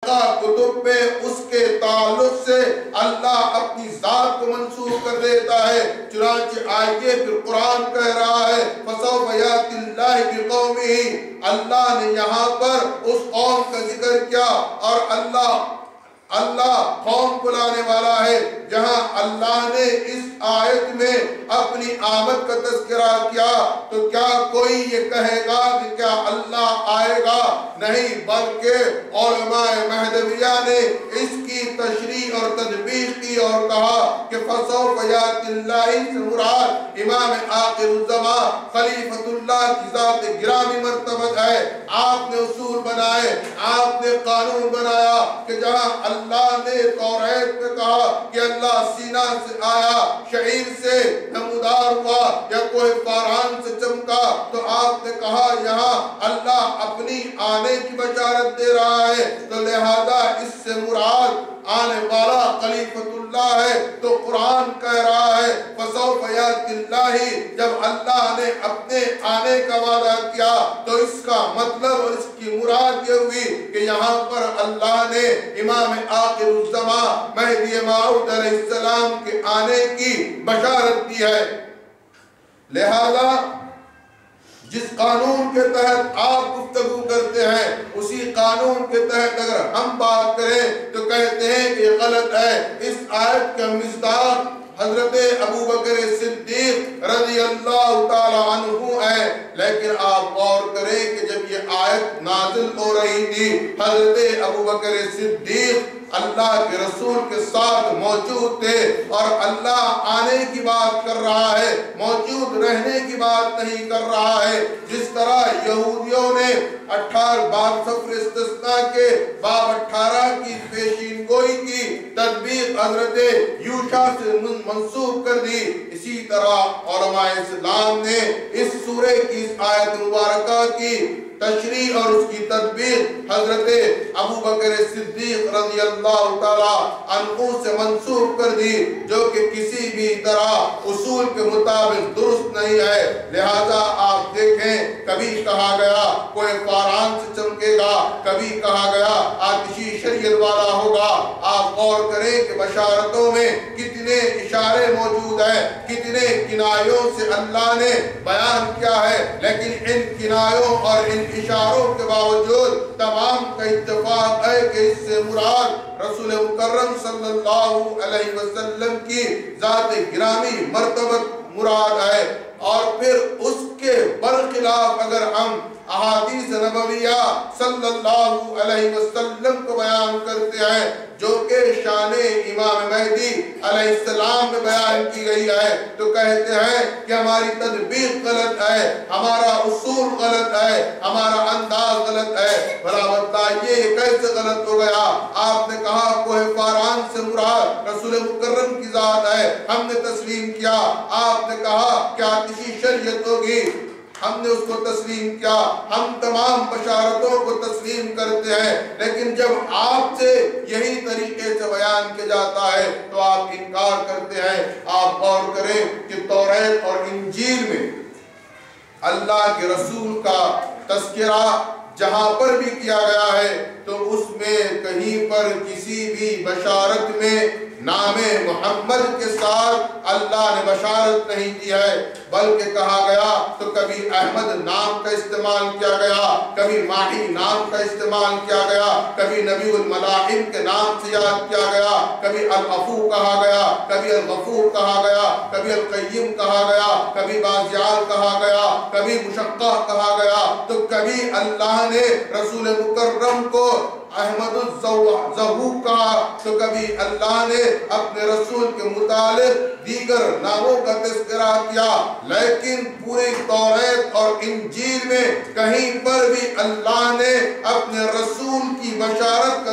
کتب پہ اس کے تعلق سے اللہ اپنی ذات کو منسوخ کر دیتا ہے. چنانچہ آئیے پھر قرآن کہہ رہا ہے فَسَوْفَ يَأْتِي اللَّهُ بِقَوْمِهِ. اللہ نے یہاں پر اس قوم کا ذکر کیا اور اللہ قوم کو لانے والا ہے جہاں اللہ نے اس آیت میں اپنی آمد کا تذکرہ کیا. تو کیا کوئی یہ کہے گا کہ کیا اللہ آئے گا؟ نہیں، بلکہ علماء مہدویہ نے اس کی تشریح اور تطبیق کی اور کہا کہ فَسَوْفَ يَأْتِي اللَّهِ سے مراد امام آخر الزمان خلیفۃ اللہ کی ذات گرامی مرتبہ ہے. آپ نے اصول بنائے، آپ نے قانون بنایا کہ جہاں اللہ نے توریت پہ کہا کہ اللہ سینا سے آیا، شعیر سے نمودار ہوا یا کوئی فاران سے چمکا، تو آپ نے کہا یہاں اللہ اپنی آنے کی بشارت دے رہا ہے. تو لہذا اس سے مراد آنے والا خلیفۃ اللہ ہے. تو قرآن کہہ رہا ہے فَسَوْفَ يَأْتِي اللَّهِ. جب اللہ نے اپنے آنے کا وعدہ کیا تو اس کا مطلب اور اس کی مراد یہ ہوئی کہ یہاں پر اللہ نے امام آخر الزمان مہدی موعود علیہ السلام کے آنے کی بشارت دی ہے. لہذا جس قانون کے تحت آپ گفتگو کرتے ہیں اسی قانون کے تحت اگر ہم بات کریں تو کہتے ہیں کہ یہ غلط ہے. اس آیت کا مصداق حضرت ابوبکر صدیق رضی اللہ تعالی عنہ ہے. لیکن آپ غور کریں کہ جب یہ آیت نازل ہو رہی تھی حضرت ابوبکر صدیق اللہ کے رسول کے ساتھ موجود تھے اور اللہ آنے کی بات کر رہا ہے، موجود رہنے کی بات نہیں کر رہا ہے. جس طرح یہودیوں نے 18 باب سفر استثناء کے باب 18 کی پیشین گوئی کی تطبیق حضرت یوشع سے منسوخ کر دی، اسی طرح علماء اسلام نے اس سورہ کی اس آیت مبارکہ کی تشریح اور اس کی تطبیق حضرت ابوبکر صدیق رضی اللہ تعالی عنہ سے منسوخ کر دی، جو کہ کسی بھی طرح اصول کے مطابق درست نہیں ہے. لہذا آپ دیکھیں کبھی کہا گیا کوئی فاران سے چمکے گا، کبھی کہا گیا آتشی شریعت والا ہوگا. آپ غور کریں کہ بشارتوں میں کتنے اشارے موجود ہیں، کتنے کنایوں سے اللہ نے بیان کیا ہے، لیکن ان کنایوں اور ان اشاروں کے باوجود تمام کا اتفاق ہے کہ اس سے مراد رسول مکرم صلی اللہ علیہ وسلم کی ذات گرامی مرتبت مراد ہے. اور پھر اس کے برخلاف اگر ہم احادیث نبویہ صلی اللہ علیہ وسلم کو بیان کرتے ہیں جو کہ شان امام مہدی علیہ السلام میں بیان کی گئی ہے، تو کہتے ہیں کہ ہماری تطبیق غلط ہے، ہمارا اصول غلط ہے، ہمارا انداز غلط ہے. بھلا بتائیے یہ کیسے غلط ہو گیا؟ آپ نے کہا کوہ فاران سے مراد رسول مکرم کی ذات ہے، ہم نے تسلیم کیا. آپ نے کہا کہ آتشی شریعت ہوگی، ہم نے اس کو تسلیم کیا. ہم تمام بشارتوں کو تسلیم کرتے ہیں، لیکن جب آپ سے یہی طریقے سے بیان کیا جاتا ہے تو آپ انکار کرتے ہیں. آپ غور کریں کہ توریت اور انجیل میں اللہ کے رسول کا تذکرہ جہاں پر بھی کیا گیا ہے تو اس میں کہیں پر کسی بھی بشارت میں نام محمد کے ساتھ اللہ نے بشارت نہیں دی ہے، بلکہ کہا گیا تو کبھی احمد نام کا استعمال کیا گیا، کبھی ماہی نام کا استعمال کیا گیا، کبھی نبی الملاحم کے نام سے یاد کیا گیا، کبھی العفو کہا گیا، کبھی الغفور کہا گیا، کبھی القیم کہا گیا، کبھی بازیال کہا گیا، کبھی مشقہ کہا گیا. تو کبھی اللہ نے رسول مکرم کو احمد الظہو کہا، تو کبھی اللہ نے اپنے رسول کے متعلق دیگر ناموں کا تذکرہ کیا. لیکن پوری توریت اور انجیل میں کہیں پر بھی اللہ نے اپنے رسول کی بشارت کا